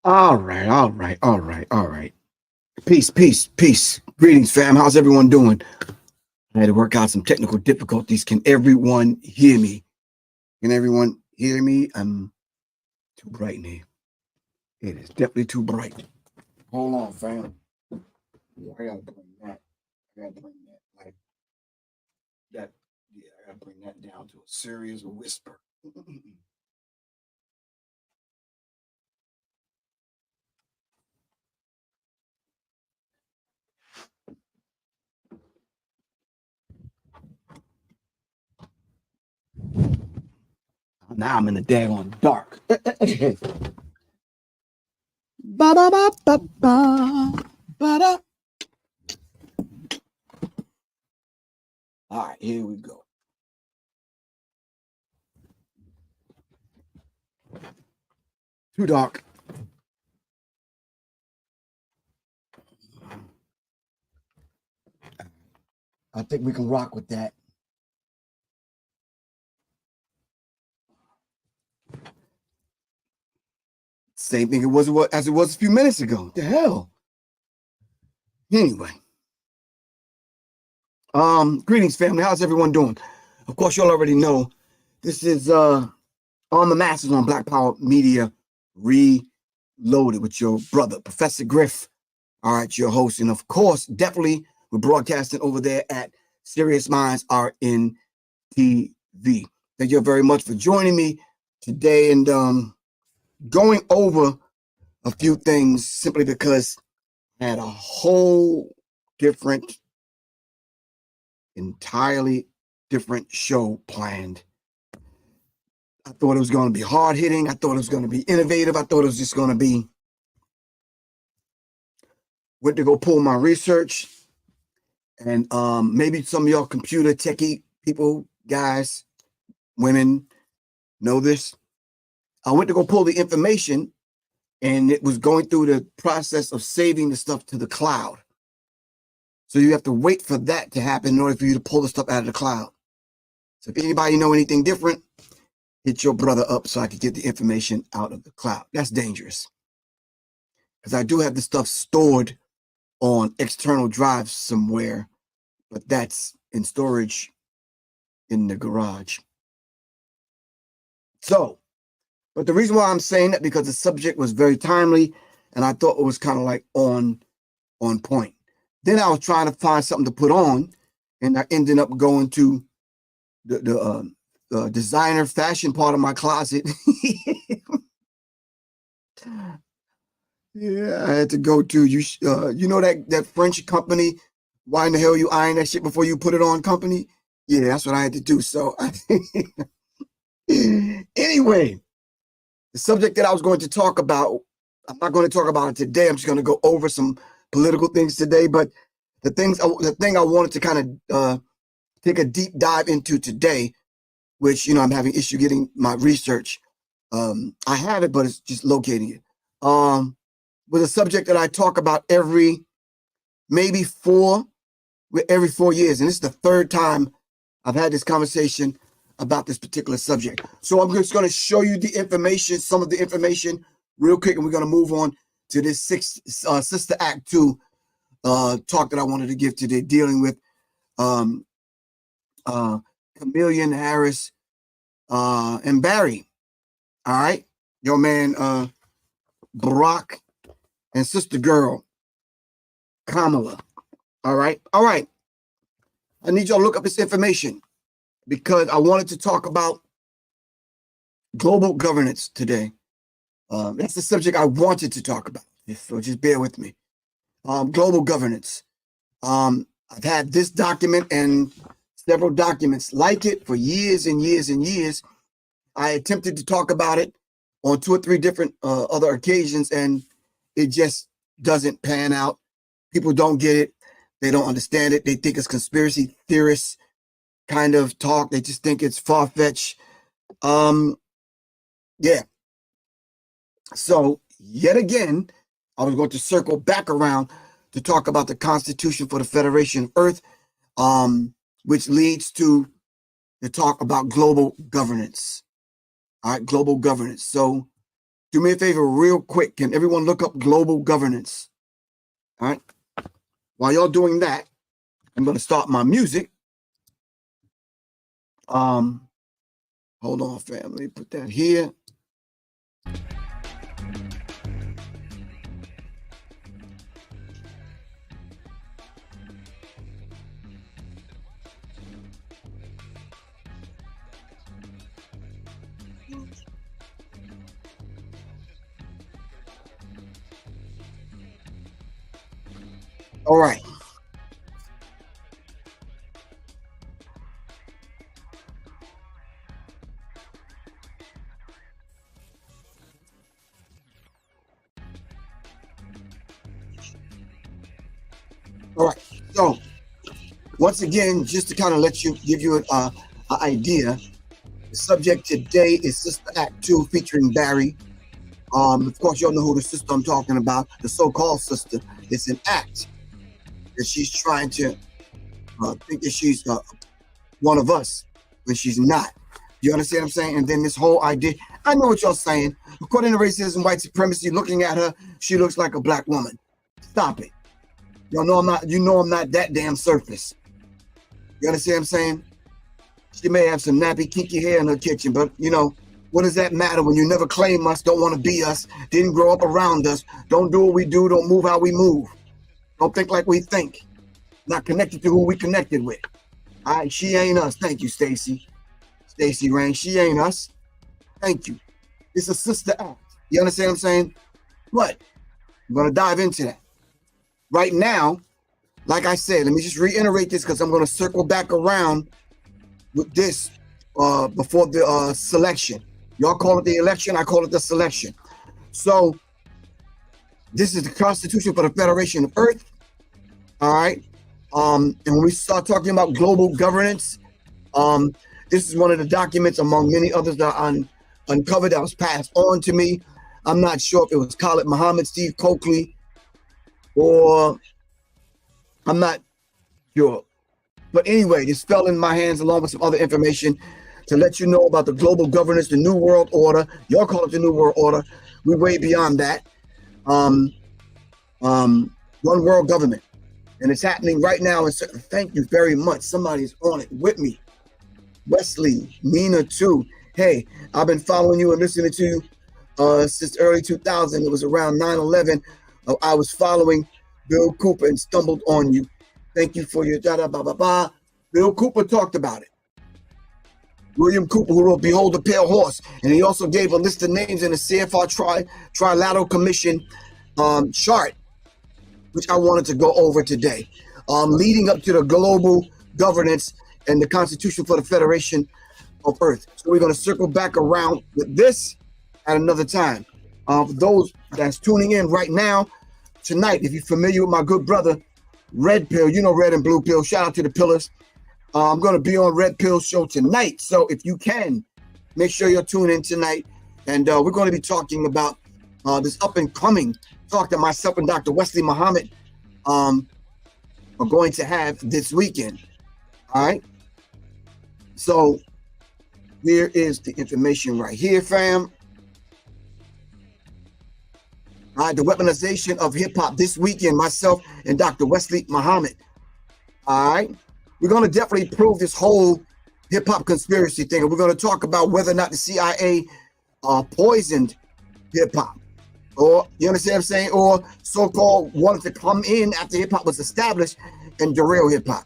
All right, all right, all right, all right. Peace, peace, peace. Greetings, fam. How's everyone doing? I had to work out some technical difficulties. Can everyone hear me? Can everyone hear me? I'm too bright in here. It is definitely too bright. Hold on, fam. Yeah, I gotta bring that. I gotta bring that like that. Yeah, I gotta bring that down to a serious whisper. Now I'm in the daggone dark. Ba ba ba ba ba ba da. All right, here we go. Too dark. I think we can rock with that. Same thing as it was a few minutes ago. What the hell? Anyway. Greetings, family. How's everyone doing? Of course, y'all already know this is on the masses on Black Power Media Reloaded with your brother, Professor Griff. All right, your host. And of course, definitely we're broadcasting over there at Serious Minds RN TV. Thank you very much for joining me today and going over a few things simply because I had a whole different, entirely different show planned. I thought it was going to be hard hitting. I thought it was going to be innovative. I thought it was just going to be, went to go pull my research and maybe some of y'all computer techie people, guys, women know this. I went to go pull the information and it was going through the process of saving the stuff to the cloud. So you have to wait for that to happen in order for you to pull the stuff out of the cloud. So if anybody know anything different, hit your brother up so I could get the information out of the cloud. That's dangerous. Because I do have the stuff stored on external drives somewhere, but that's in storage in the garage. So, but the reason why I'm saying that because the subject was very timely and I thought it was kind of like on point. Then I was trying to find something to put on and I ended up going to the designer fashion part of my closet. Yeah, I had to go to you know that French company. Why in the hell you iron that shit before you put it on company? Yeah, that's what I had to do. So anyway, the subject that I was going to talk about, I'm not going to talk about it today. I'm just going to go over some political things today. But the thing I wanted to kind of take a deep dive into today, which I'm having issue getting my research. I have it, but it's just locating it. Was a subject that I talk about every 4 years, and this is the third time I've had this conversation about this particular subject. So I'm just going to show you the information, some of the information, real quick, and we're going to move on to this SISTAH Act 2 talk that I wanted to give today, dealing with Kamala Harris and Barry. All right, your man Barack and sister girl Kamala. All right. I need y'all to look up this information because I wanted to talk about global governance today. That's the subject I wanted to talk about. So just bear with me. Global governance. I've had this document and several documents like it for years and years and years. I attempted to talk about it on 2 or 3 different other occasions, and it just doesn't pan out. People don't get it. They don't understand it. They think it's conspiracy theorists kind of talk. They just think it's far-fetched. Yeah. So yet again, I was going to circle back around to talk about the Constitution for the Federation of Earth, which leads to the talk about global governance. All right, global governance. So Do me a favor real quick. Can everyone look up global governance? All right. While y'all doing that, I'm going to start my music. Hold on, family. Put that here. All right. All right. So once again, just to kind of give you an idea, the subject today is Sister Act 2 featuring Barry. Of course, y'all know who the sister I'm talking about, the so-called sister. It's an act that she's trying to think that she's one of us when she's not. You understand what I'm saying? And then this whole idea, I know what y'all saying. According to racism, white supremacy, looking at her, she looks like a black woman. Stop it. Y'all know I'm not, I'm not that damn surface. You understand what I'm saying? She may have some nappy, kinky hair in her kitchen, but what does that matter when you never claim us, don't want to be us, didn't grow up around us, don't do what we do, don't move how we move, don't think like we think, not connected to who we connected with. All right, she ain't us. Thank you, Stacy Rain. She ain't us. Thank you. It's a sister act. You understand what I'm saying? But I'm going to dive into that. Right now, like I said, let me just reiterate this because I'm going to circle back around with this before the selection. Y'all call it the election, I call it the selection. So this is the Constitution for the Federation of Earth. All right. And when we start talking about global governance, this is one of the documents among many others that I uncovered that was passed on to me. I'm not sure if it was Khalid Muhammad, Steve Coakley, or I'm not sure. But anyway, this fell in my hands along with some other information to let you know about the global governance, the New World Order. Y'all call it the New World Order. We're way beyond that. One world government. And it's happening right now. And thank you very much. Somebody's on it with me. Wesley, Nina too. Hey, I've been following you and listening to you since early 2000. It was around 9/11. I was following Bill Cooper and stumbled on you. Thank you for your da-da-ba-ba-ba. Bill Cooper talked about it. William Cooper, who wrote Behold the Pale Horse. And he also gave a list of names in the CFR Trilateral Commission chart, which I wanted to go over today, leading up to the global governance and the Constitution for the Federation of Earth. So we're going to circle back around with this at another time. For those that's tuning in right now, tonight, if you're familiar with my good brother, Red Pill, Red and Blue Pill, shout out to the Pillars. I'm going to be on Red Pill show tonight. So if you can, make sure you're tuning in tonight. And we're going to be talking about this up and coming talk that myself and Dr. Wesley Muhammad are going to have this weekend. All right. So here is the information right here, fam. All right, the weaponization of hip hop this weekend, myself and Dr. Wesley Muhammad. All right. We're going to definitely prove this whole hip hop conspiracy thing. And we're going to talk about whether or not the CIA poisoned hip hop. Or, you understand what I'm saying? Or so-called wanted to come in after hip hop was established and derail hip hop.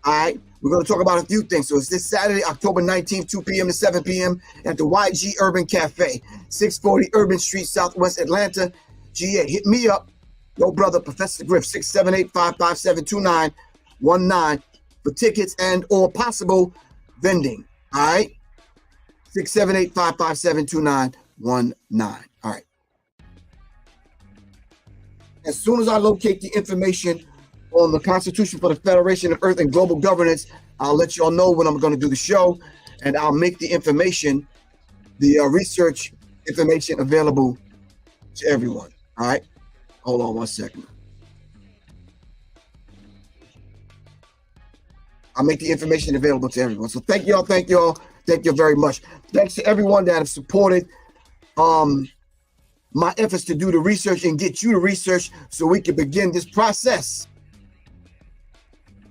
All right. We're going to talk about a few things. So it's this Saturday, October 19th, 2 p.m. to 7 p.m. at the YG Urban Cafe, 640 Urban Street, Southwest Atlanta, GA. Hit me up, yo brother, Professor Griff, 678-557-2919 for tickets and or possible vending. All right. 678-557-2919. All right. As soon as I locate the information on the Constitution for the Federation of Earth and Global Governance, I'll let y'all know when I'm going to do the show, and I'll make the information, the research information available to everyone. All right. Hold on one second. I'll make the information available to everyone. So thank y'all. Thank you very much. Thanks to everyone that have supported my efforts to do the research and get you the research so we can begin this process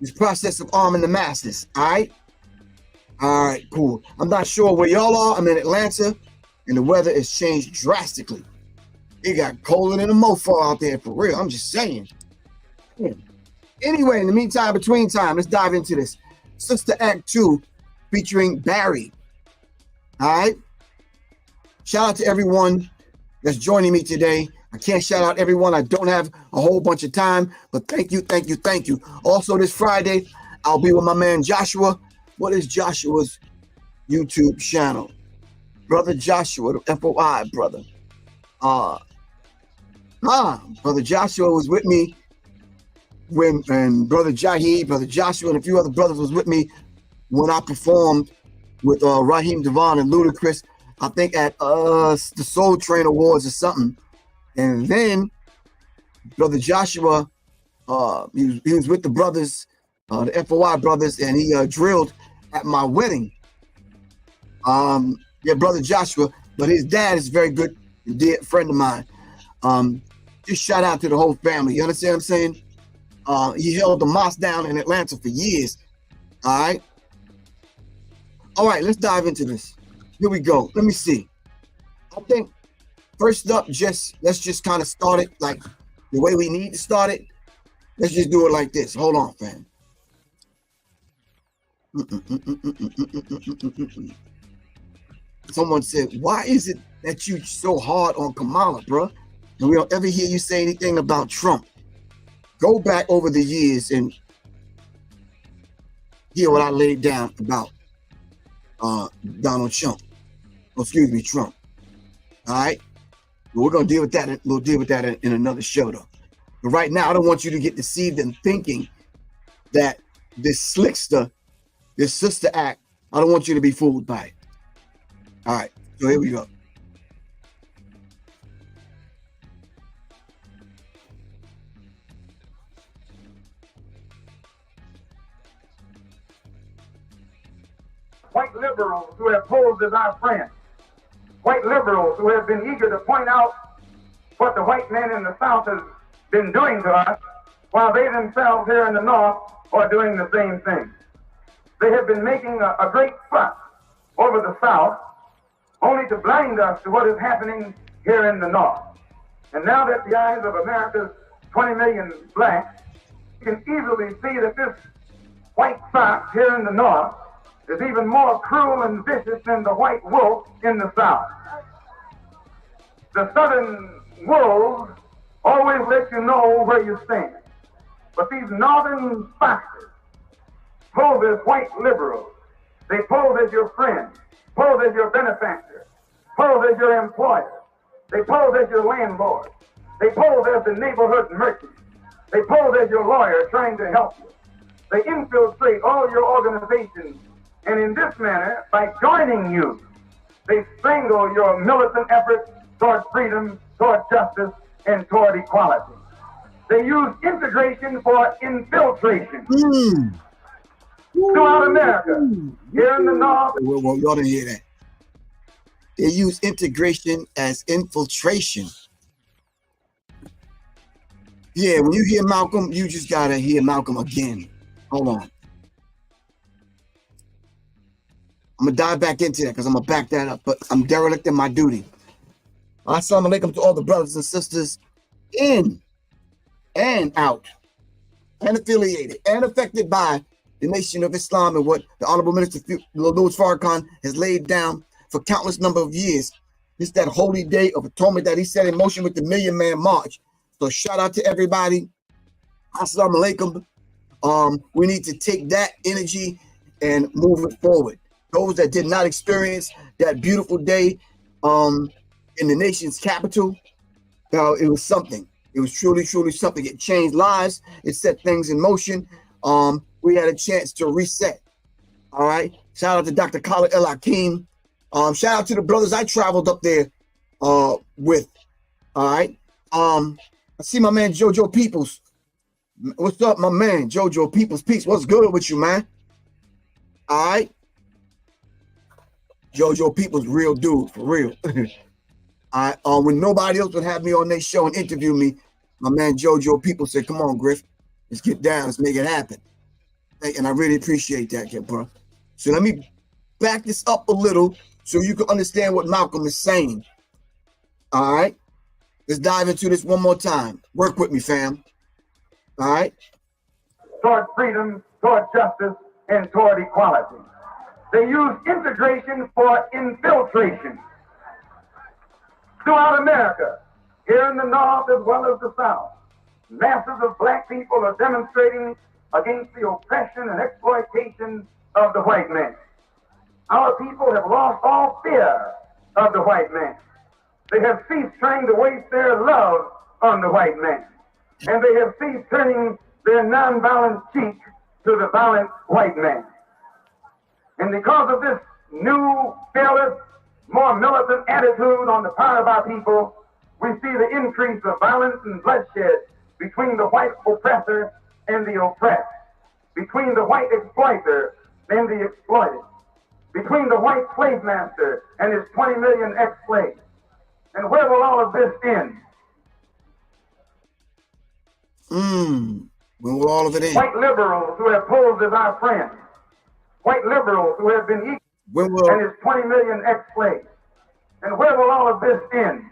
of arming the masses. All right, cool. I'm not sure where y'all are. I'm in Atlanta, and the weather has changed drastically. It got colder than a mofo out there, for real. I'm just saying. Yeah. Anyway, in the meantime, between time, let's dive into this. SISTAH Act 2 featuring Barry. All right. Shout out to everyone that's joining me today. I can't shout out everyone. I don't have a whole bunch of time, but thank you, thank you, thank you. Also, this Friday, I'll be with my man Joshua. What is Joshua's YouTube channel? Brother Joshua, the FOI brother. Brother Joshua was with me and Brother Jaheed, Brother Joshua, and a few other brothers was with me when I performed with Raheem Devon and Ludacris, I think at the Soul Train Awards or something. And then Brother Joshua, he was with the brothers, the FOI brothers, and he drilled at my wedding. Yeah, Brother Joshua, but his dad is a very good dear friend of mine. Just shout out to the whole family. You understand what I'm saying? He held the mosque down in Atlanta for years. All right, let's dive into this. Here we go. Let me see. I think first up, let's just kind of start it like the way we need to start it. Let's just do it like this. Hold on, fam. Someone said, why is it that you so hard on Kamala, bro? And we don't ever hear you say anything about Trump. Go back over the years and hear what I laid down about Donald Trump. Oh, excuse me, Trump. All right? But we're going to deal with that. We'll deal with that in another show, though. But right now, I don't want you to get deceived in thinking that this SISTAH Act, I don't want you to be fooled by it. All right, so here we go. White liberals who have posed as our friends, white liberals who have been eager to point out what the white man in the South has been doing to us, while they themselves here in the North are doing the same thing. They have been making a great fuss over the South, only to blind us to what is happening here in the North. And now that the eyes of America's 20 million blacks, you can easily see that this white fox here in the North is even more cruel and vicious than the white wolf in the South. The Southern wolves always let you know where you stand. But these Northern foxes pose as white liberals. They pose as your friend, pose as your benefactor, pose as your employer. They pose as your landlord. They pose as the neighborhood merchant. They pose as your lawyer trying to help you. They infiltrate all your organizations, and in this manner, by joining you, they strangle your militant efforts toward freedom, toward justice, and toward equality. They use integration for infiltration. Throughout America, here in the North. Well, y'all didn't hear that. They use integration as infiltration. Yeah, when you hear Malcolm, you just gotta hear Malcolm again. Hold on. I'm gonna dive back into that because I'm gonna back that up, but I'm derelict in my duty. Assalamu alaikum to all the brothers and sisters in and out, and affiliated and affected by the Nation of Islam and what the Honorable Minister Louis Farrakhan has laid down for countless number of years. It's that holy day of atonement that he set in motion with the Million Man March. So shout out to everybody. Assalamu alaikum. We need to take that energy and move it forward. Those that did not experience that beautiful day in the nation's capital, it was something. It was truly, truly something. It changed lives. It set things in motion. We had a chance to reset. All right. Shout out to Dr. Khalid El Hakim. Shout out to the brothers I traveled up there with. All right. I see my man JoJo Peoples. What's up, my man? JoJo Peoples. Peace. What's good with you, man? All right. JoJo Peoples, real dude, for real. When nobody else would have me on their show and interview me, my man JoJo people said, "Come on, Griff, let's get down, let's make it happen." And I really appreciate that, bro. So let me back this up a little so you can understand what Malcolm is saying. All right, let's dive into this one more time. Work with me, fam. All right. Toward freedom, toward justice, and toward equality. They use integration for infiltration. Throughout America, here in the North as well as the South, masses of black people are demonstrating against the oppression and exploitation of the white man. Our people have lost all fear of the white man. They have ceased trying to waste their love on the white man. And they have ceased turning their nonviolent cheek to the violent white man. And because of this new, fearless, more militant attitude on the part of our people, we see the increase of violence and bloodshed between the white oppressor and the oppressed, between the white exploiter and the exploited, between the white slave master and his 20 million ex-slaves. And where will all of this end? When will all of it end? White liberals who have posed as our friends, white liberals who have been equal and his 20 million ex-slaves. And where will all of this end?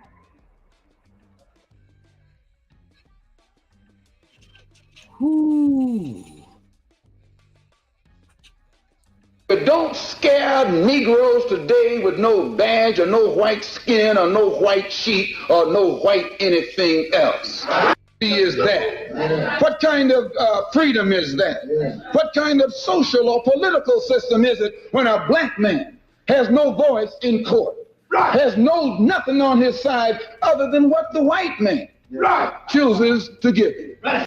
But don't scare Negroes today with no badge or no white skin or no white sheet or no white anything else. Is that? What kind of freedom is that? What kind of social or political system is it when a black man has no voice in court, has nothing on his side other than what the white man chooses to give him?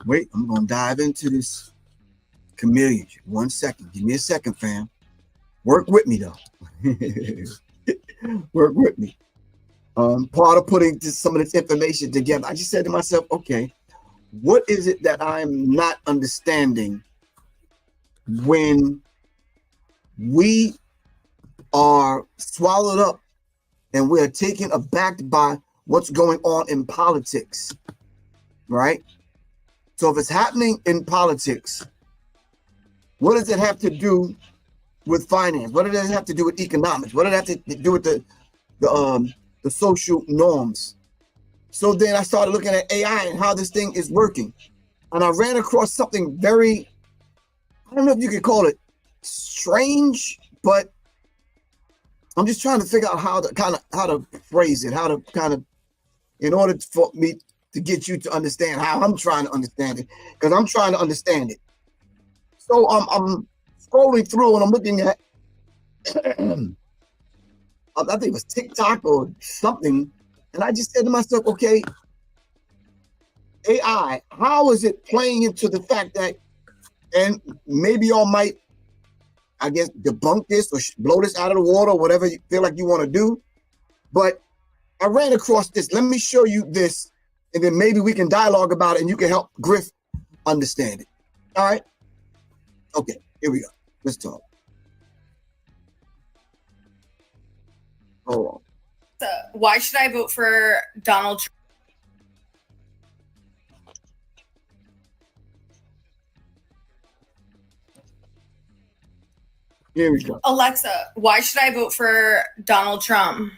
Wait, I'm gonna dive into this chameleon. 1 second, give me a second, fam. Work with me though. Work with me. Part of putting some of this information together, I just said to myself, okay, what is it that I'm not understanding when we are swallowed up and we're taken aback by what's going on in politics, right? So if it's happening in politics, what does it have to do with finance? What does it have to do with economics? What does it have to do with the social norms? So then I started looking at AI and how this thing is working. And I ran across something very, I don't know if you could call it strange, but I'm just trying to figure out how to phrase it, in order for me to get you to understand how I'm trying to understand it, because I'm trying to understand it. So I'm scrolling through and I'm looking at, I think it was TikTok or something. And I just said to myself, okay, AI, how is it playing into the fact that, and maybe y'all might, I guess, debunk this or blow this out of the water, or whatever you feel like you want to do. But I ran across this. Let me show you this, and then maybe we can dialogue about it and you can help Griff understand it. All right? Okay, here we go. Let's talk. Hold on. Why should I vote for Donald Trump? Here we go. Alexa, why should I vote for Donald Trump?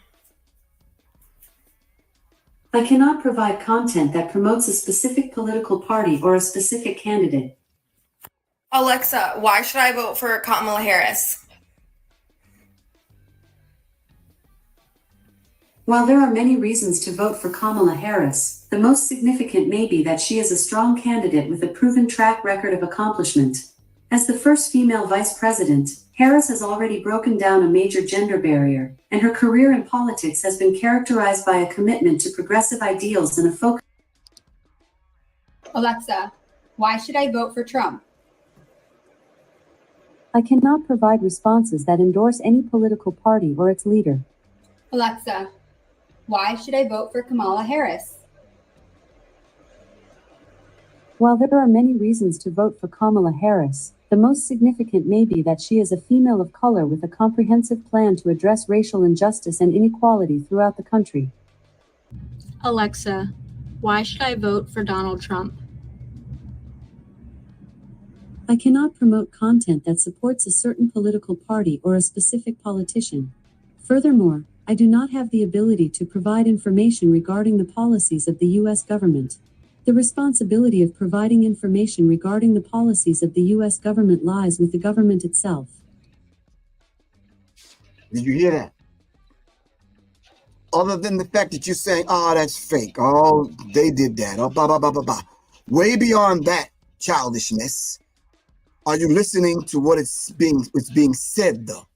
I cannot provide content that promotes a specific political party or a specific candidate. Alexa, why should I vote for Kamala Harris? While there are many reasons to vote for Kamala Harris, the most significant may be that she is a strong candidate with a proven track record of accomplishment. As the first female vice president, Harris has already broken down a major gender barrier, and her career in politics has been characterized by a commitment to progressive ideals and a focus. Alexa, why should I vote for Trump? I cannot provide responses that endorse any political party or its leader. Alexa, why should I vote for Kamala Harris? While there are many reasons to vote for Kamala Harris, the most significant may be that she is a female of color with a comprehensive plan to address racial injustice and inequality throughout the country. Alexa, why should I vote for Donald Trump? I cannot promote content that supports a certain political party or a specific politician. Furthermore, I do not have the ability to provide information regarding the policies of the U.S. government. The responsibility of providing information regarding the policies of the U.S. government lies with the government itself. Did you hear that? Other than the fact that you're saying, oh, that's fake. Oh, they did that. Oh, blah, blah, blah, blah, blah. Way beyond that childishness, are you listening to what it's being said, though?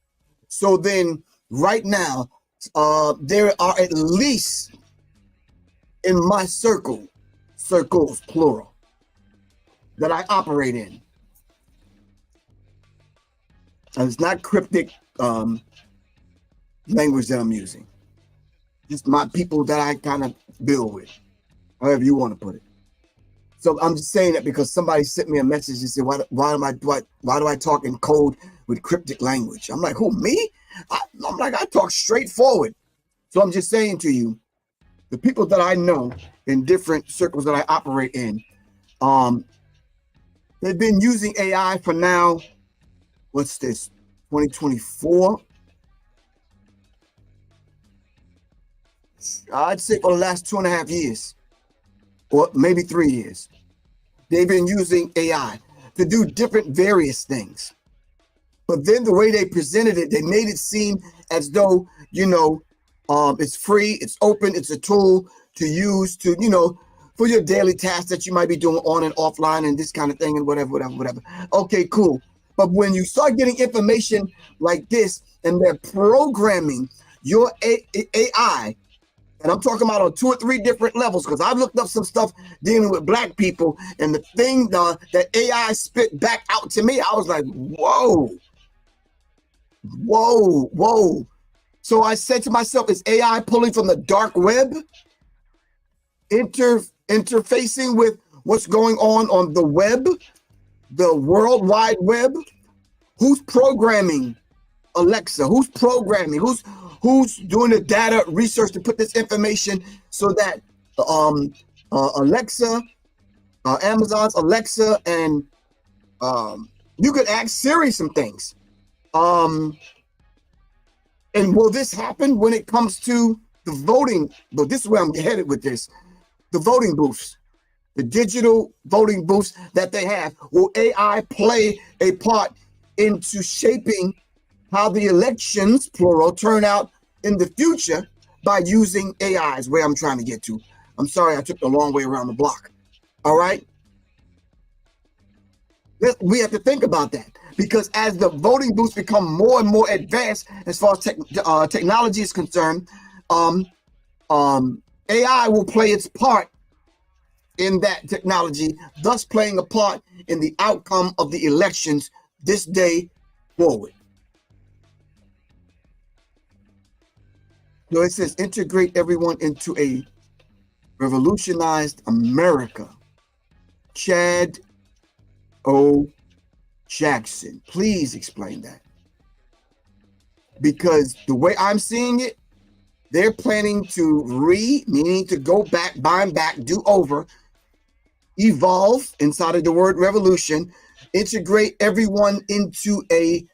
So then, right now, there are at least in my circles, plural, that I operate in. And it's not cryptic language that I'm using. Just my people that I kind of build with, however you want to put it. So I'm just saying that because somebody sent me a message and said, why do I talk in code with cryptic language? I'm like, who, me? I'm like, I talk straightforward. So I'm just saying to you, the people that I know in different circles that I operate in, they've been using AI for now, what's this, 2024? I'd say for the last 2.5 years, or maybe 3 years. They've been using AI to do different various things. But then the way they presented it, they made it seem as though, it's free, it's open, it's a tool to use to, for your daily tasks that you might be doing on and offline and this kind of thing and whatever. Okay, cool. But when you start getting information like this and they're programming your AI, and I'm talking about on 2 or 3 different levels, because I've looked up some stuff dealing with black people, and the thing that AI spit back out to me, I was like, whoa. So I said to myself, is AI pulling from the dark web, interfacing with what's going on the web, the World Wide Web? Who's programming Alexa? Who's programming? Who's doing the data research to put this information so that Alexa, Amazon's Alexa, and you could ask Siri some things. And will this happen when it comes to the voting? But this is where I'm headed with this. The voting booths, the digital voting booths that they have. Will AI play a part into shaping how the elections, plural, turn out in the future by using AI is where I'm trying to get to. I'm sorry I took the long way around the block. All right? We have to think about that, because as the voting booths become more and more advanced as far as technology is concerned, AI will play its part in that technology, thus playing a part in the outcome of the elections this day forward. So it says, integrate everyone into a revolutionized America. Chad O. Jackson, please explain that. Because the way I'm seeing it, they're planning to meaning to go back, bind back, do over, evolve inside of the word revolution, integrate everyone into a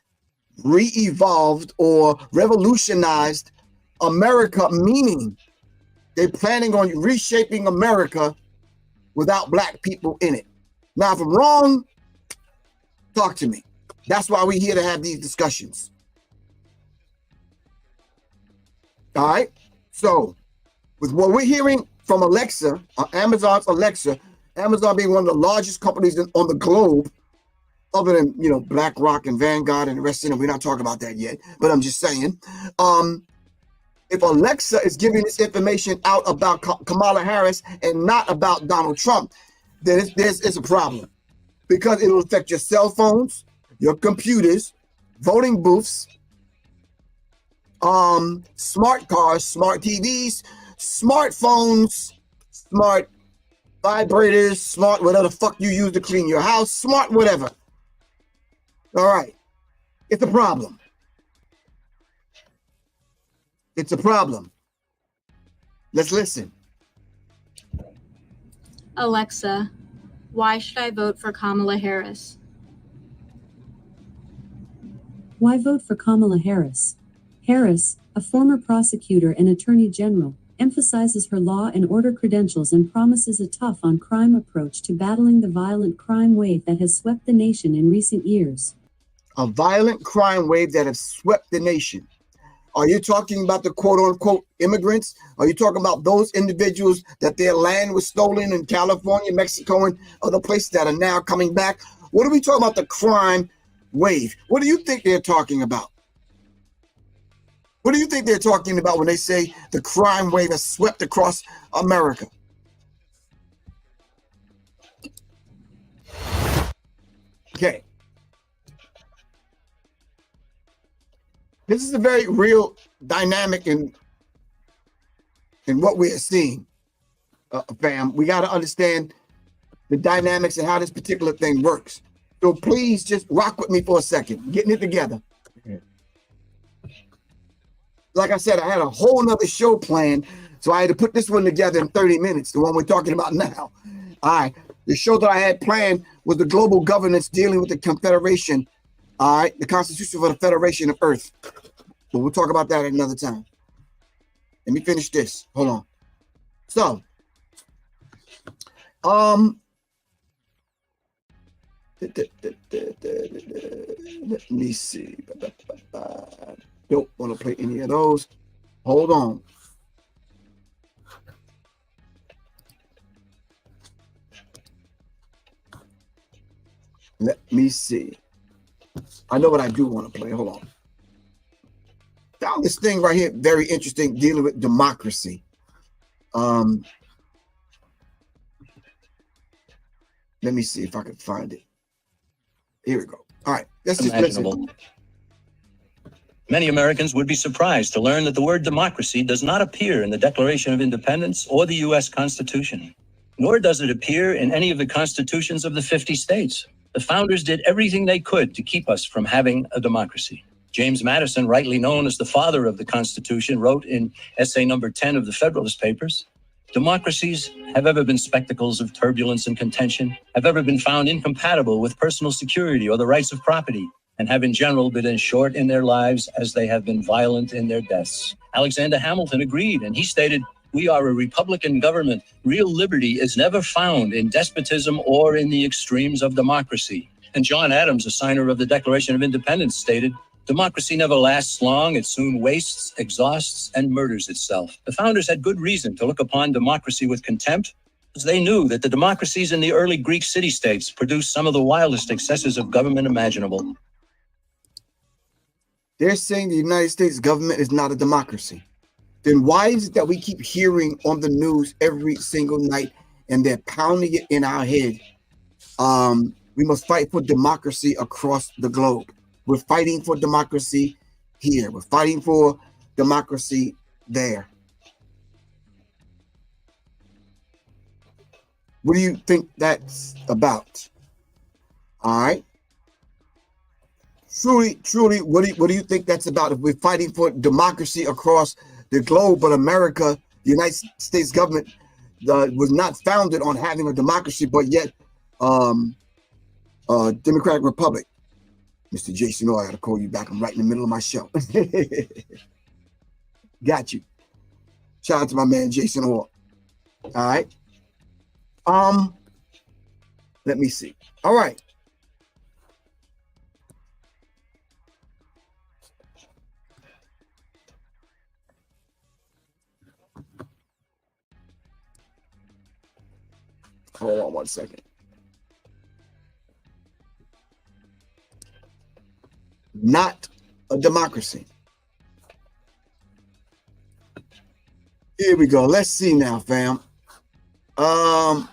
re-evolved or revolutionized America, meaning they're planning on reshaping America without black people in it. Now, if I'm wrong, talk to me. That's why we're here to have these discussions. All right. So with what we're hearing from Alexa, Amazon's Alexa, Amazon being one of the largest companies on the globe, other than, BlackRock and Vanguard and the rest of them, we're not talking about that yet, but I'm just saying, if Alexa is giving this information out about Kamala Harris and not about Donald Trump, then it's a problem, because it will affect your cell phones, your computers, voting booths, smart cars, smart TVs, smartphones, smart vibrators, smart, whatever the fuck you use to clean your house, smart, whatever. All right. It's a problem. It's a problem. Let's listen. Alexa, why should I vote for Kamala Harris? Why vote for Kamala Harris? Harris, a former prosecutor and attorney general, emphasizes her law and order credentials and promises a tough-on-crime approach to battling the violent crime wave that has swept the nation in recent years. A violent crime wave that has swept the nation. Are you talking about the quote-unquote immigrants? Are you talking about those individuals that their land was stolen in California, Mexico, and other places that are now coming back? What are we talking about, the crime wave? What do you think they're talking about? What do you think they're talking about when they say the crime wave has swept across America? Okay. This is a very real dynamic in what we are seeing, fam. We got to understand the dynamics and how this particular thing works. So please just rock with me for a second, getting it together. Like I said, I had a whole nother show planned, so I had to put this one together in 30 minutes, the one we're talking about now. All right. The show that I had planned was the global governance dealing with the Confederation. All right, the Constitution for the Federation of Earth. But we'll talk about that at another time. Let me finish this. Hold on. So, let me see. Don't want to play any of those. Hold on. Let me see. I know what I do want to play. Hold on. Found this thing right here, very interesting, dealing with democracy. Let me see if I can find it. Here we go. All right. Let's just listen. Many Americans would be surprised to learn that the word democracy does not appear in the Declaration of Independence or the U.S. Constitution, nor does it appear in any of the constitutions of the 50 states. The founders did everything they could to keep us from having a democracy. James Madison, rightly known as the father of the Constitution, wrote in essay number 10 of the Federalist Papers, "Democracies have ever been spectacles of turbulence and contention, have ever been found incompatible with personal security or the rights of property, and have in general been as short in their lives as they have been violent in their deaths." Alexander Hamilton agreed, and he stated, "We are a republican government. Real liberty is never found in despotism or in the extremes of democracy." And John Adams, a signer of the Declaration of Independence, stated, "Democracy never lasts long. It soon wastes, exhausts, and murders itself." The founders had good reason to look upon democracy with contempt, because they knew that the democracies in the early Greek city-states produced some of the wildest excesses of government imaginable. They're saying the United States government is not a democracy. Then why is it that we keep hearing on the news every single night and they're pounding it in our head? We must fight for democracy across the globe. We're fighting for democracy here. We're fighting for democracy there. What do you think that's about? All right. Truly, what do you think that's about? If we're fighting for democracy across the globe, but America, the United States government, was not founded on having a democracy, but yet Democratic Republic. Mr. Jason, I gotta call you back. I'm right in the middle of my show. Got you. Shout out to my man Jason Orr. All right. Let me see. All right. Hold on one second. Not a democracy. Here we go. Let's see now, fam. I'll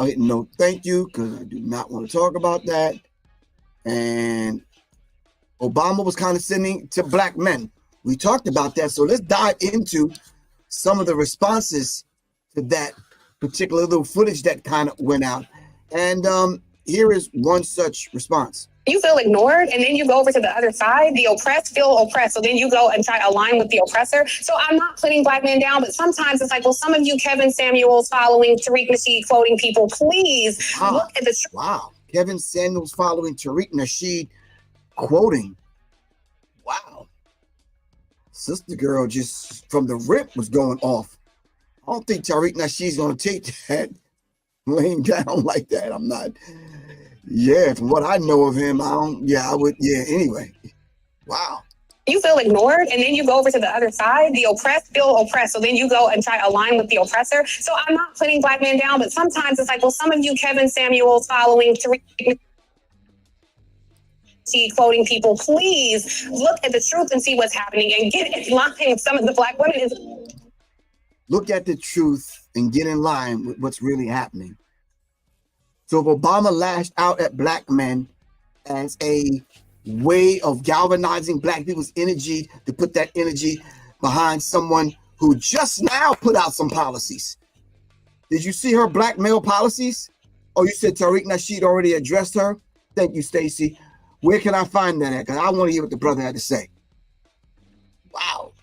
hit no thank you because I do not want to talk about that. And Obama was condescending to black men. We talked about that. So let's dive into some of the responses to that particular little footage that kind of went out. And here is one such response. You feel ignored, and then you go over to the other side. The oppressed feel oppressed, so then you go and try to align with the oppressor. So I'm not putting black men down, but sometimes it's like, well, some of you Kevin Samuels following Tariq Nasheed quoting people, please look at the truth. Wow. Kevin Samuels following Tariq Nasheed quoting. Wow. Sister girl just from the rip was going off. I don't think Tariq Nasheed's going to take that laying down like that. I'm not. Yeah, from what I know of him, I would, anyway. Wow. You feel ignored, and then you go over to the other side. The oppressed feel oppressed, so then you go and try to align with the oppressor. So I'm not putting black men down, but sometimes it's like, well, some of you Kevin Samuels following Tariq quoting people, please look at the truth and see what's happening and get in line with some of the black women. Look at the truth and get in line with what's really happening. So if Obama lashed out at black men as a way of galvanizing black people's energy, to put that energy behind someone who just now put out some policies. Did you see her black male policies? Oh, you said Tariq Nasheed already addressed her? Thank you, Stacy. Where can I find that at? Because I want to hear what the brother had to say. Wow.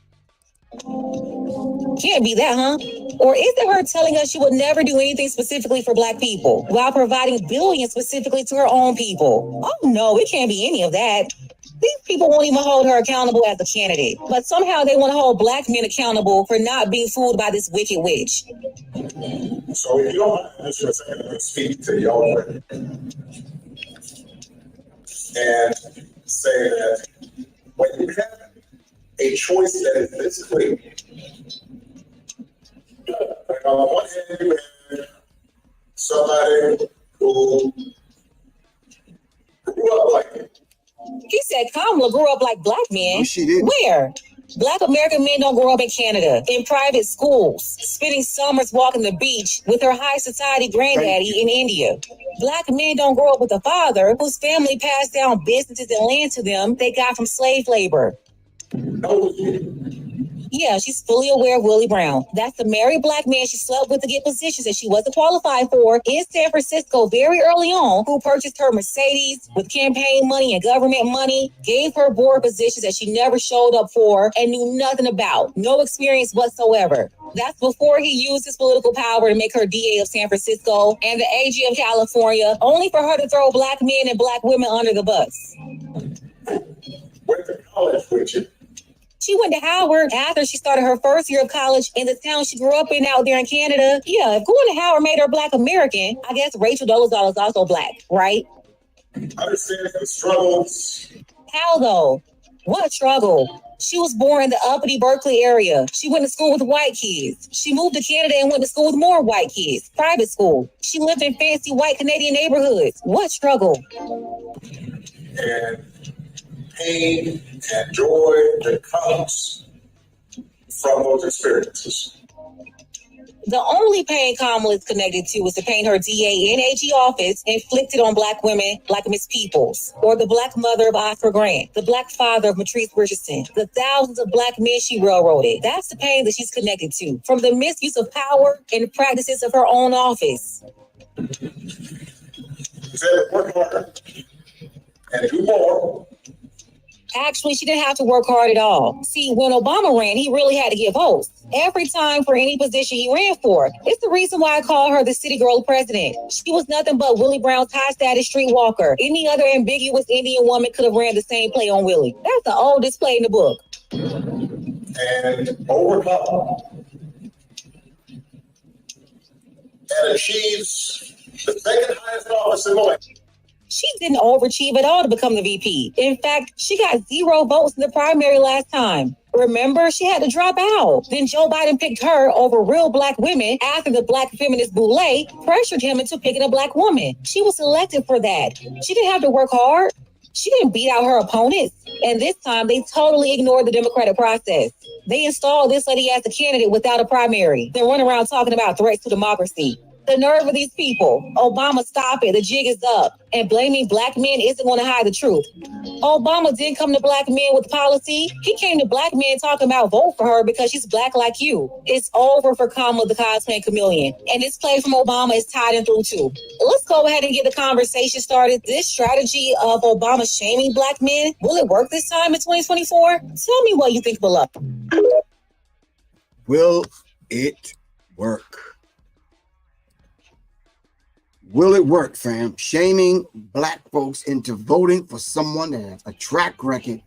Can't be that, huh? Or is it her telling us she would never do anything specifically for black people while providing billions specifically to her own people? Oh no, it can't be any of that. These people won't even hold her accountable as a candidate, but somehow they want to hold black men accountable for not being fooled by this wicked witch. So if you don't mind, just for a second, let me speak to y'all and say that when you have a choice that is this clear, like on one hand, you have somebody who grew up like it. He said Kamala grew up like black men. No, she didn't. Where? Black American men don't grow up in Canada, in private schools, spending summers walking the beach with her high society granddaddy in India. Black men don't grow up with a father whose family passed down businesses and land to them they got from slave labor. No. Yeah, she's fully aware of Willie Brown. That's the married black man she slept with to get positions that she wasn't qualified for in San Francisco very early on, who purchased her Mercedes with campaign money and government money, gave her board positions that she never showed up for and knew nothing about. No experience whatsoever. That's before he used his political power to make her DA of San Francisco and the AG of California, only for her to throw black men and black women under the bus. Went to college with you. She went to Howard after she started her first year of college in the town she grew up in out there in Canada. Yeah, if going to Howard made her black American, I guess Rachel Dolezal is also black, right? I understand the struggles. How though? What struggle? She was born in the uppity Berkeley area. She went to school with white kids. She moved to Canada and went to school with more white kids. Private school. She lived in fancy white Canadian neighborhoods. What struggle? And pain and joy that comes from those experiences. The only pain Kamala is connected to is the pain her DA and AG office inflicted on black women like Miss Peoples, or the black mother of Oscar Grant, the black father of Matrice Richardson, the thousands of black men she railroaded. That's the pain that she's connected to, from the misuse of power and practices of her own office. She said, work hard and do more. Actually, she didn't have to work hard at all. See, when Obama ran, he really had to give oaths every time for any position he ran for. It's the reason why I call her the city girl president. She was nothing but Willie Brown's high status streetwalker. Any other ambiguous Indian woman could have ran the same play on Willie. That's the oldest play in the book. And overcome and achieves the second highest office in the land. She didn't overachieve at all to become the VP. In fact, she got 0 votes in the primary last time. Remember, she had to drop out. Then Joe Biden picked her over real black women after the black feminist Boulay pressured him into picking a black woman. She was selected for that. She didn't have to work hard. She didn't beat out her opponents. And this time, they totally ignored the democratic process. They installed this lady as a candidate without a primary. Then run around talking about threats to democracy. The nerve of these people. Obama, stop it. The jig is up. And blaming black men isn't going to hide the truth. Obama didn't come to black men with policy. He came to black men talking about vote for her because she's black like you. It's over for Kamala the cosplay chameleon. And this play from Obama is tied in through too. Let's go ahead and get the conversation started. This strategy of Obama shaming black men, will it work this time in 2024? Tell me what you think below. Will it work? Will it work, fam? Shaming black folks into voting for someone that has a track record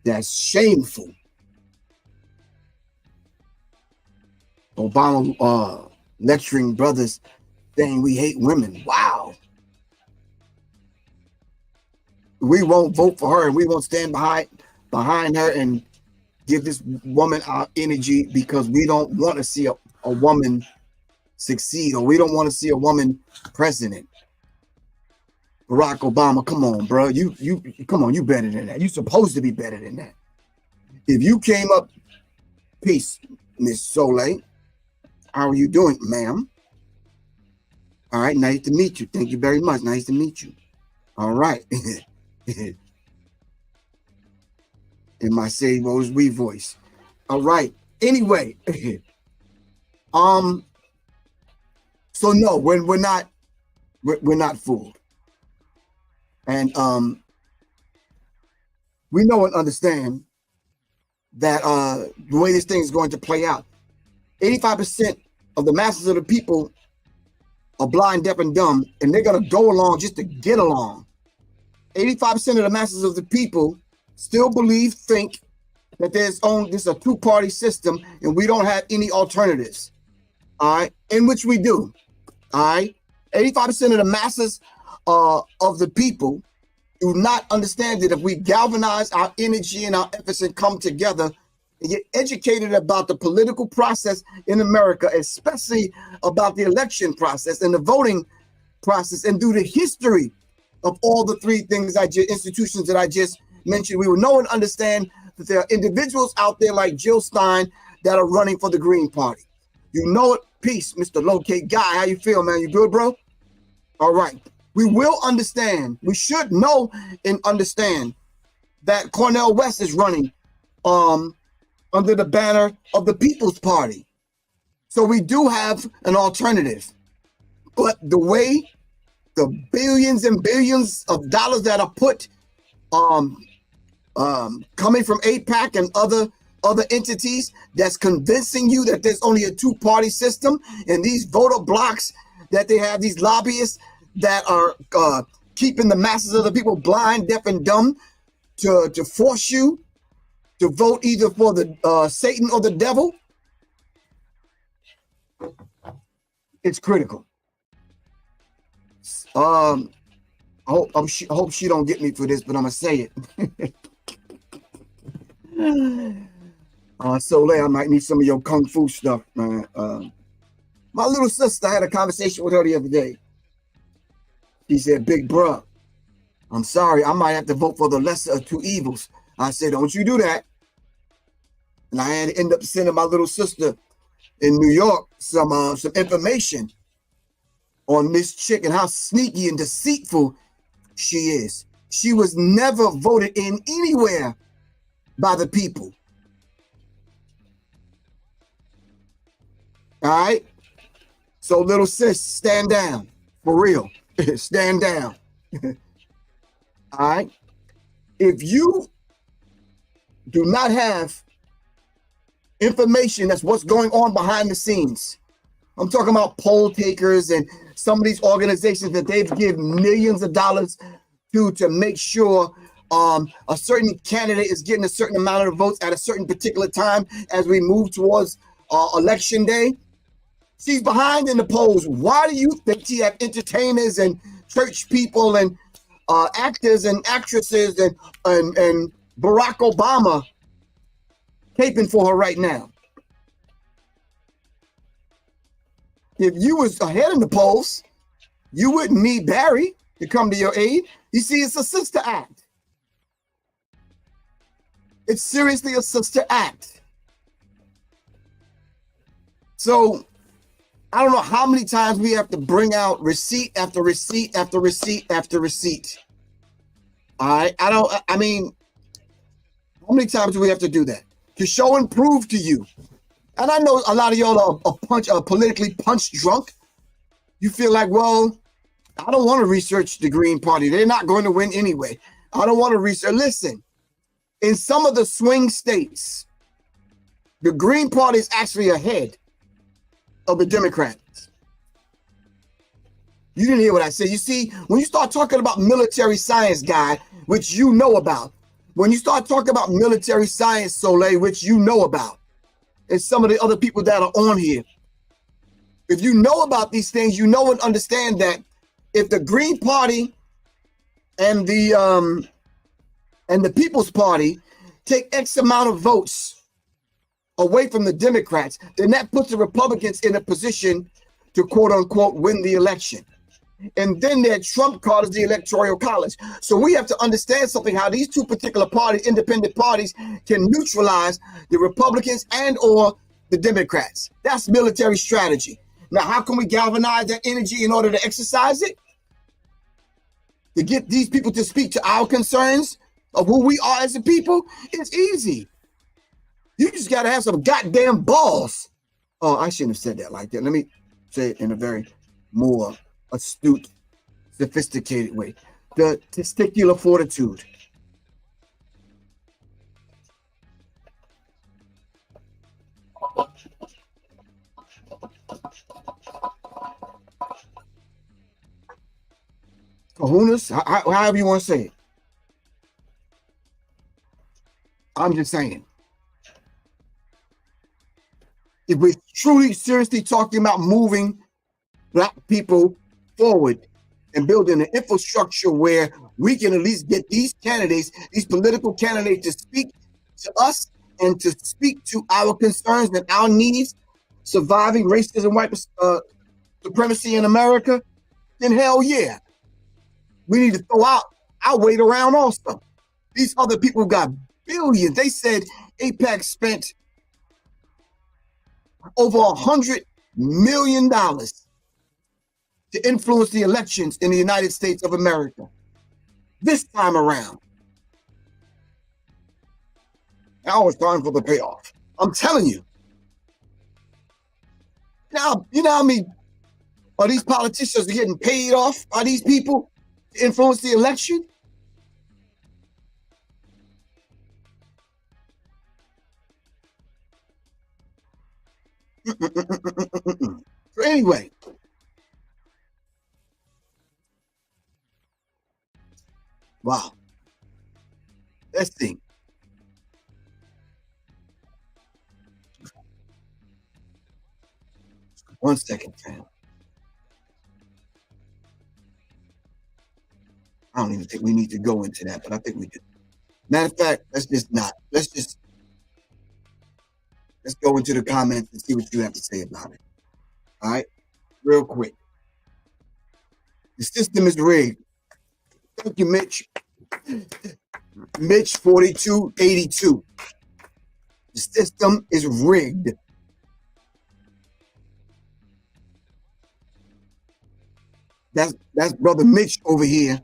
that's shameful. Obama lecturing brothers saying we hate women. Wow. We won't vote for her and we won't stand behind her and give this woman our energy because we don't want to see a woman succeed, or we don't want to see a woman president. Barack.Obama, come on, bro. You come on, you better than that. You supposed to be better than that. If you came up, peace, Miss Soleil. How are you doing, ma'am? All right, nice to meet you. Thank you very much. Nice to meet you. All right. In my Say Rose We voice. All right. Anyway, so no, we're not fooled. And we know and understand that the way this thing is going to play out, 85% of the masses of the people are blind, deaf, and dumb, and they're gonna go along just to get along. 85% of the masses of the people still think that this is a two-party system and we don't have any alternatives. All right, in which we do. All right, 85% of the masses of the people do not understand that if we galvanize our energy and our efforts and come together and get educated about the political process in America, especially about the election process and the voting process, and do the history of all the three things institutions that I just mentioned, we will know and understand that there are individuals out there like Jill Stein that are running for the Green Party. You know it. Peace, Mr. Locate Guy. How you feel, man? You good, bro? All right. We will understand. We should know and understand that Cornel West is running under the banner of the People's Party. So we do have an alternative. But the way the billions and billions of dollars that are put coming from AIPAC and other entities that's convincing you that there's only a two-party system, and these voter blocks that they have, these lobbyists that are keeping the masses of the people blind, deaf, and dumb to force you to vote either for the Satan or the devil. It's critical. I hope she don't get me for this, but I'm gonna say it. Soleil, I might need some of your kung fu stuff, man. My little sister, I had a conversation with her the other day. She said, "Big bruh, I'm sorry, I might have to vote for the lesser of two evils." I said, "Don't you do that." And I had to end up sending my little sister in New York some information on this chick and how sneaky and deceitful she is. She was never voted in anywhere by the people. All right? So little sis, stand down. For real. Stand down. All right? If you do not have information that's what's going on behind the scenes, I'm talking about poll takers and some of these organizations that they've given millions of dollars to make sure a certain candidate is getting a certain amount of votes at a certain particular time as we move towards election day. She's behind in the polls. Why do you think she have entertainers and church people and actors and actresses and Barack.Obama caping for her right now? If you was ahead in the polls, you wouldn't need Barry to come to your aid. You see, it's a sister act. It's seriously a sister act. So I don't know how many times we have to bring out receipt after receipt after receipt after receipt. All right. I mean, how many times do we have to do that? To show and prove to you. And I know a lot of y'all are politically punch drunk. You feel like, well, I don't want to research the Green Party. They're not going to win anyway. I don't want to research. Listen, in some of the swing states, the Green Party is actually ahead of the Democrats. You didn't hear what I said. You see, when you start talking about military science, guy, which you know about, when you start talking about military science, Soleil, which you know about, and some of the other people that are on here, if you know about these things, you know and understand that if the Green Party and the People's Party take X amount of votes away from the Democrats, then that puts the Republicans in a position to quote unquote win the election. And then their trump card is the Electoral College. So we have to understand something, how these two particular parties, independent parties, can neutralize the Republicans and or the Democrats. That's military strategy. Now, how can we galvanize that energy in order to exercise it? To get these people to speak to our concerns of who we are as a people? It's easy. You just got to have some goddamn balls. Oh, I shouldn't have said that like that. Let me say it in a very more astute, sophisticated way. The testicular fortitude. Kahunas, however you want to say it. I'm just saying. If we're truly, seriously talking about moving Black people forward and building an infrastructure where we can at least get these candidates, these political candidates, to speak to us and to speak to our concerns and our needs, surviving racism, white supremacy in America, then hell yeah. We need to throw out our weight around also. These other people got billions. They said AIPAC spent over $100 million to influence the elections in the United States of America. This time around. Now it's time for the payoff. I'm telling you. Now, you know how many of these politicians are getting paid off by these people to influence the election? So anyway, wow. Let's see. One second, fam. I don't even think we need to go into that, but I think we do. Matter of fact, let's go into the comments and see what you have to say about it. All right, real quick. The system is rigged. Thank you, Mitch. Mitch 4282. The system is rigged. That's brother Mitch over here,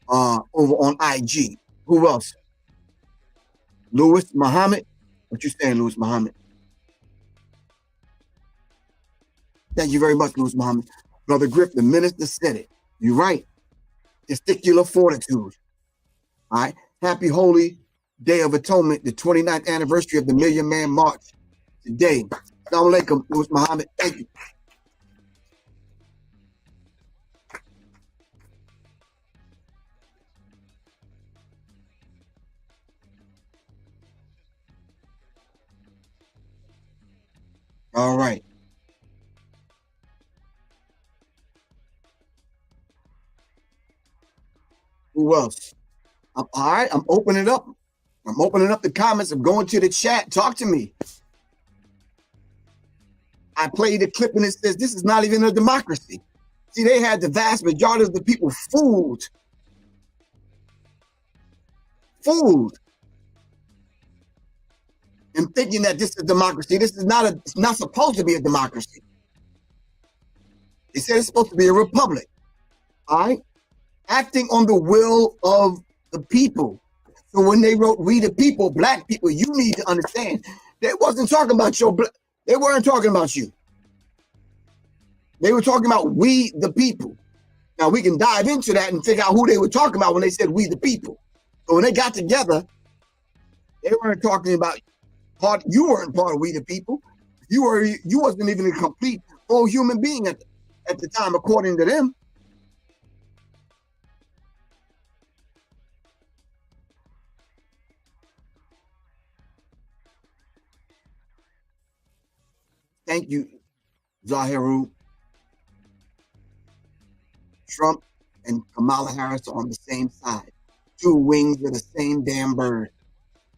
over on IG. Who else? Louis Muhammad. What you saying, Louis Muhammad? Thank you very much, Louis Muhammad. Brother Griff, the minister said it. You're right. Testicular fortitude. All right. Happy Holy Day of Atonement, the 29th anniversary of the Million Man March today. Assalamu alaikum, Louis Muhammad. Thank you. All right. Who else? All right. I'm opening up. I'm opening up the comments. I'm going to the chat. Talk to me. I played a clip and it says this is not even a democracy. See, they had the vast majority of the people fooled. Fooled. And thinking that this is democracy. This is not it's not supposed to be a democracy. They said it's supposed to be a republic. All right? Acting on the will of the people. So when they wrote "We the People," black people, you need to understand they wasn't talking about they weren't talking about you. They were talking about we the people. Now we can dive into that and figure out who they were talking about when they said "we the people." But when they got together, they weren't talking about you weren't part of "we the people." You wasn't even a complete full human being at the time, according to them. Thank you, Zahiru. Trump and Kamala Harris are on the same side. Two wings of the same damn bird.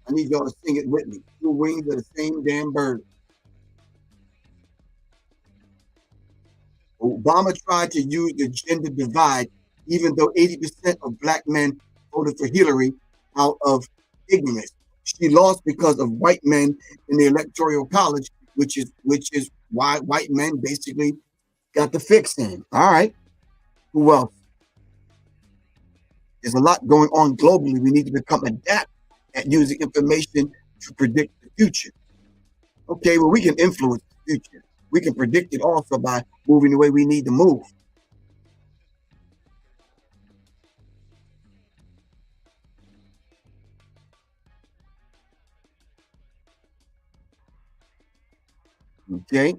I need y'all to sing it with me. Two wings of the same damn bird. Obama tried to use the gender divide, even though 80% of black men voted for Hillary out of ignorance. She lost because of white men in the Electoral College, which is why white men basically got the fix in. All right. Who else? There's a lot going on globally. We need to become adept at using information to predict the future. Okay, well, we can influence the future. We can predict it also by moving the way we need to move. Okay.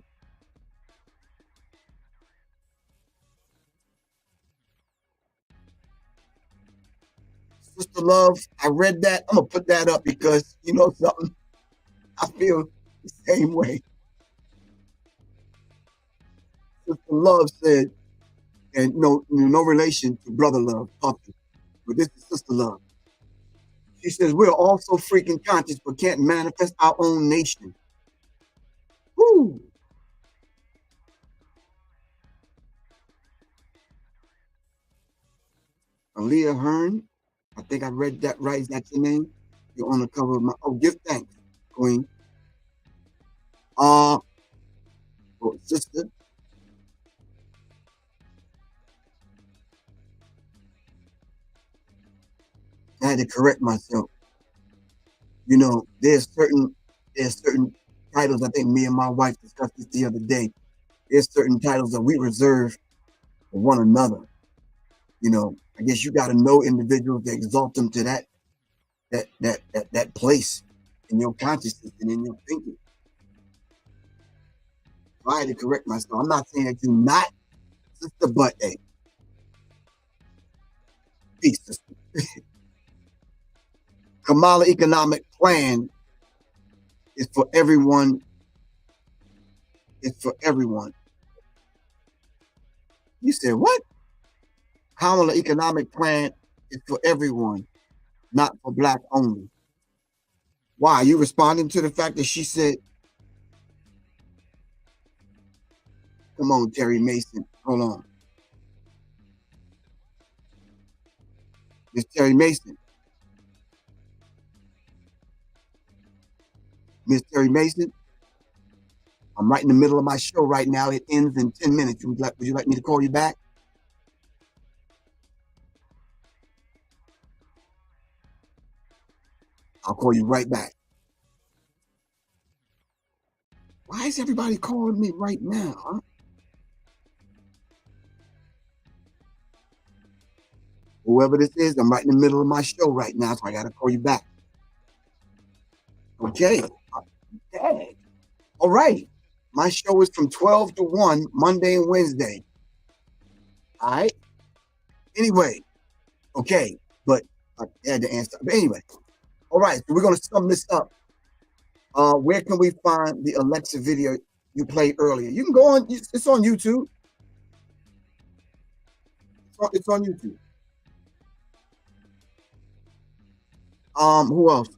Sister Love, I read that. I'm going to put that up because, you know something? I feel the same way. Sister Love said, and no relation to Brother Love, Puffy, but this is Sister Love. She says, we're all so freaking conscious but can't manifest our own nation. Woo! Aaliyah Hearn, I think I read that right. Is that your name? You're on the cover of my, give thanks, Queen. Sister. I had to correct myself. You know, there's certain titles. I think me and my wife discussed this the other day. There's certain titles that we reserve for one another. You know, I guess you got to know individuals to exalt them to that place in your consciousness and in your thinking. So I had to correct myself. I'm not saying that you're not sister, but hey, peace, sister. Kamala economic plan is for everyone. It's for everyone. You said what? Kamala economic plan is for everyone, not for black only. Why? Are you responding to the fact that she said, come on, Terry Mason, hold on. Miss Terry Mason. Miss Terry Mason, I'm right in the middle of my show right now. It ends in 10 minutes. Would you like me to call you back? I'll call you right back. Why is everybody calling me right now, huh? Whoever this is, I'm right in the middle of my show right now, so I got to call you back. Okay. Okay. All right. My show is from 12 to 1, Monday and Wednesday. All right. Anyway, okay, but I had to answer. But anyway, all right, so we're going to sum this up. Where can we find the Alexa video you played earlier? You can go on, it's on YouTube. It's on YouTube. Who else?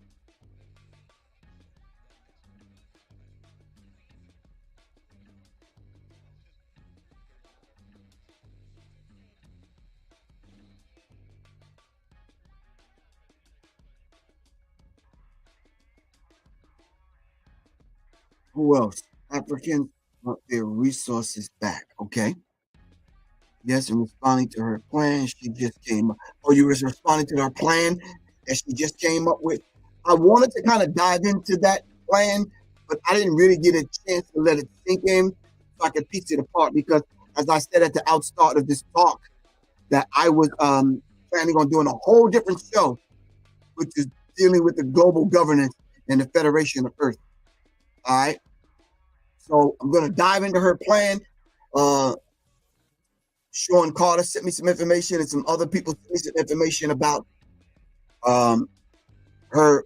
Who else? Africans want their resources back. Okay. Yes, in responding to her plan, she just came up. Oh, you was responding to her plan that she just came up with? I wanted to kind of dive into that plan, but I didn't really get a chance to let it sink in so I could piece it apart because, as I said at the outstart of this talk, that I was planning on doing a whole different show, which is dealing with the global governance and the Federation of Earth. All right. So I'm going to dive into her plan. Sean Carter sent me some information, and some other people sent me some information about her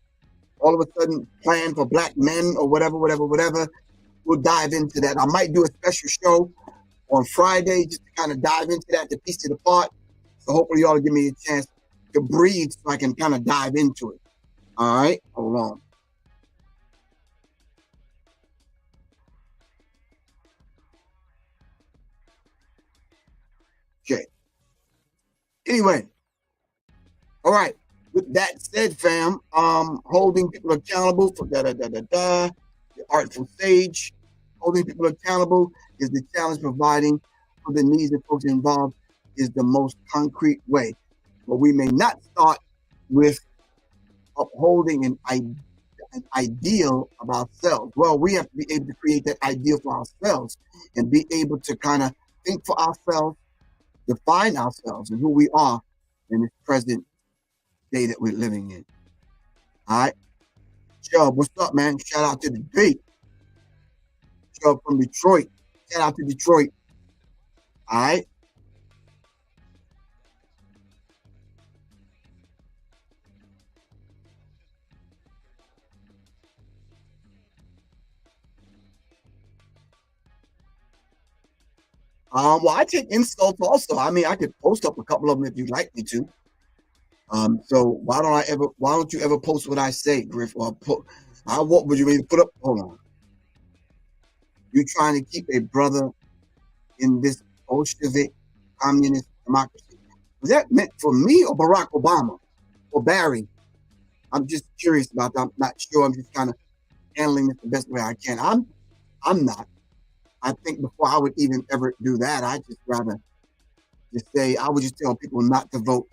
all of a sudden plan for black men or whatever. We'll dive into that. I might do a special show on Friday just to kind of dive into that, to piece it apart. So hopefully y'all give me a chance to breathe so I can kind of dive into it. All right, hold on. Okay. Anyway, all right. With that said, fam, holding people accountable for the artful sage. Holding people accountable is the challenge. Providing for the needs of folks involved is the most concrete way. But we may not start with upholding an ideal of ourselves. Well, we have to be able to create that ideal for ourselves and be able to kind of think for ourselves, define ourselves and who we are in this present day that we're living in. All right. Chubb, what's up, man? Shout out to the Detroit. Chubb from Detroit. Shout out to Detroit. All right. Well, I take insults also. I mean, I could post up a couple of them if you'd like me to. So why don't you ever post what I say, Griff? Or what would you mean put up? Hold on. You trying to keep a brother in this Bolshevik communist democracy? Was that meant for me or Barack Obama or Barry? I'm just curious about that. I'm not sure. I'm just kind of handling it the best way I can. I'm not. I think before I would even ever do that, I just rather just say, I would just tell people not to vote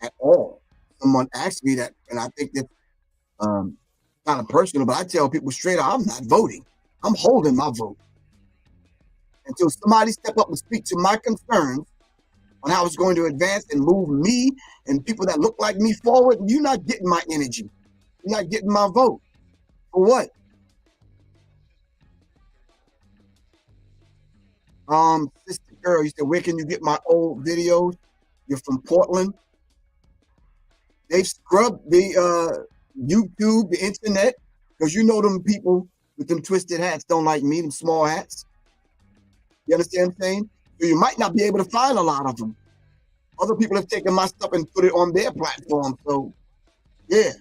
at all. Someone asked me that, and I think that's kind of personal, but I tell people straight up, I'm not voting. I'm holding my vote until somebody step up and speak to my concerns on how it's going to advance and move me and people that look like me forward. You're not getting my energy. You're not getting my vote. For what? Sister girl, you said, where can you get my old videos? You're from Portland. They've scrubbed the YouTube, the internet, because you know them people with them twisted hats don't like me, them small hats. You understand what I'm saying? So you might not be able to find a lot of them. Other people have taken my stuff and put it on their platform. So, yeah.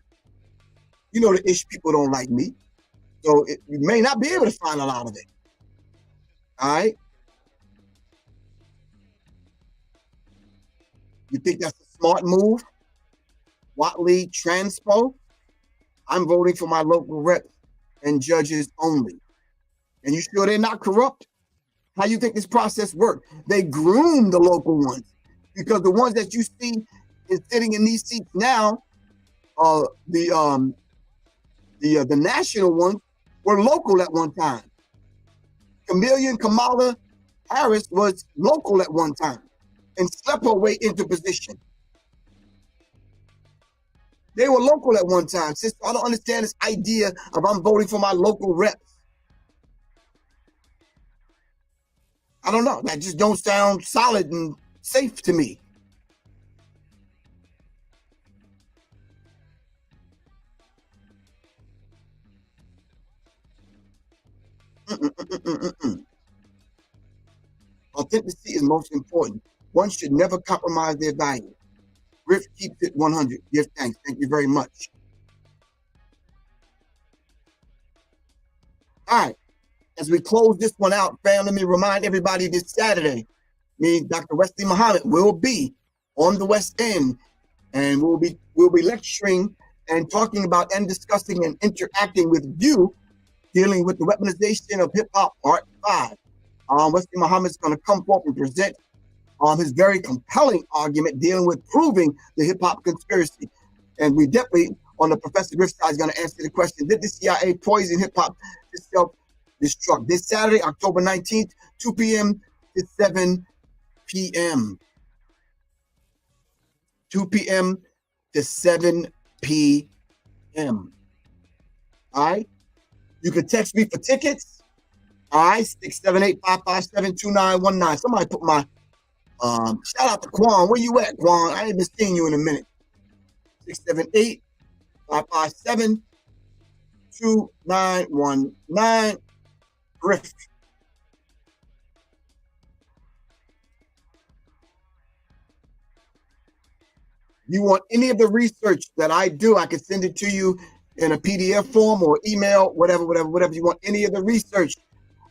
You know the ish people don't like me. So you may not be able to find a lot of it. All right? You think that's a smart move? Watley Transpo? I'm voting for my local reps and judges only. And you sure they're not corrupt? How you think this process worked? They groom the local ones, because the ones that you see is sitting in these seats now, the national ones were local at one time. Kamala Harris was local at one time and slept her way into position. They were local at one time. Sister, I don't understand this idea of I'm voting for my local reps. I don't know. That just don't sound solid and safe to me. Authenticity is most important. One should never compromise their value. Griff keeps it 100. Give thanks. Thank you very much. All right. As we close this one out, fam, let me remind everybody this Saturday, me, Dr. Wesley Muhammad, will be on the West End, and we'll be lecturing and talking about and discussing and interacting with you, dealing with the weaponization of hip hop, part 5. Wesley Muhammad's going to come forth and present his very compelling argument dealing with proving the hip-hop conspiracy. And we definitely, on the Professor Griff side, is going to answer the question, did the CIA poison hip-hop to self-destruct? This Saturday, October 19th, 2 p.m. to 7 p.m. 2 p.m. to 7 p.m. All right? You can text me for tickets. All right, 678-557-2919. Somebody put my shout out to Quan. Where you at, Quan? I ain't been seeing you in a minute. 678-557-2919. Griff. You want any of the research that I do, I can send it to you in a PDF form or email, whatever you want. Any of the research.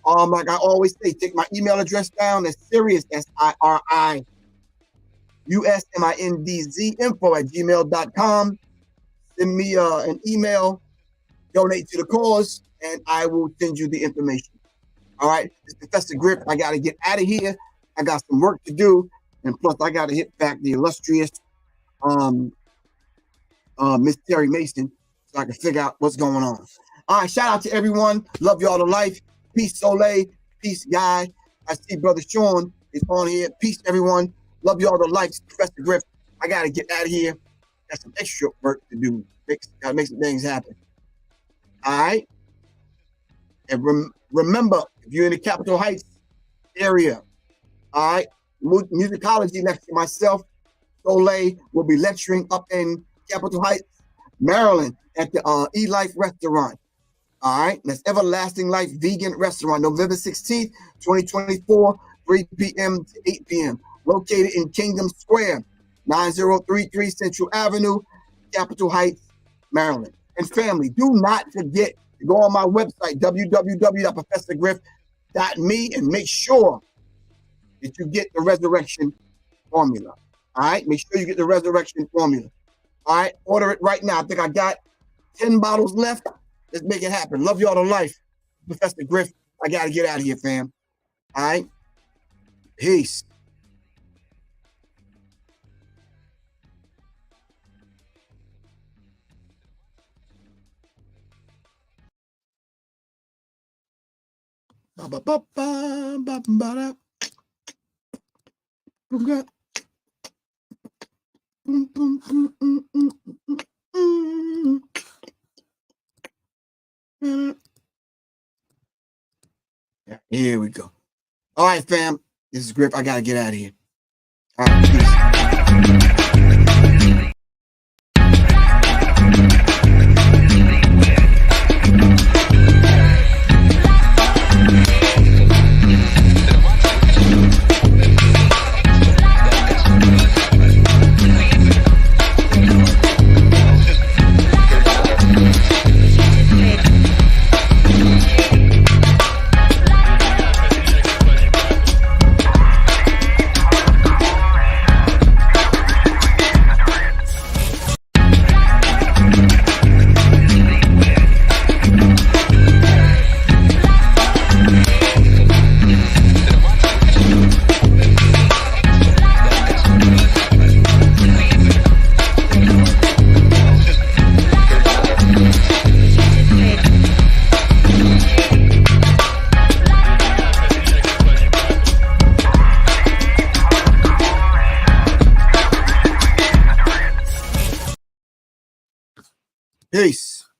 Like I always say, take my email address down. That's Sirius, SIRIUSMINDZ@gmail.com. Send me an email, donate to the cause, and I will send you the information. All right, it's Professor Griff. I got to get out of here. I got some work to do, and plus I got to hit back the illustrious Miss Terry Mason so I can figure out what's going on. All right, shout out to everyone. Love y'all to life. Peace, Soleil. Peace, Guy. I see Brother Sean is on here. Peace, everyone. Love y'all to life. Professor Griff. I got to get out of here. Got some extra work to do. Got to make some things happen. All right. And remember, if you're in the Capitol Heights area, all right, musicology lecture, myself, Soleil, will be lecturing up in Capitol Heights, Maryland, at the E-Life restaurant. All right, that's Everlasting Life Vegan Restaurant, November 16th, 2024, 3 p.m. to 8 p.m. Located in Kingdom Square, 9033 Central Avenue, Capitol Heights, Maryland. And family, do not forget to go on my website, www.professorgriff.me, and make sure that you get the resurrection formula. All right, make sure you get the resurrection formula. All right, order it right now. I think I got 10 bottles left. Let's make it happen. Love y'all to life. Professor Griff, I got to get out of here, fam. All right? Peace. Yeah, here we go. All right, fam. This is Griff. I got to get out of here. All right, peace. Peace.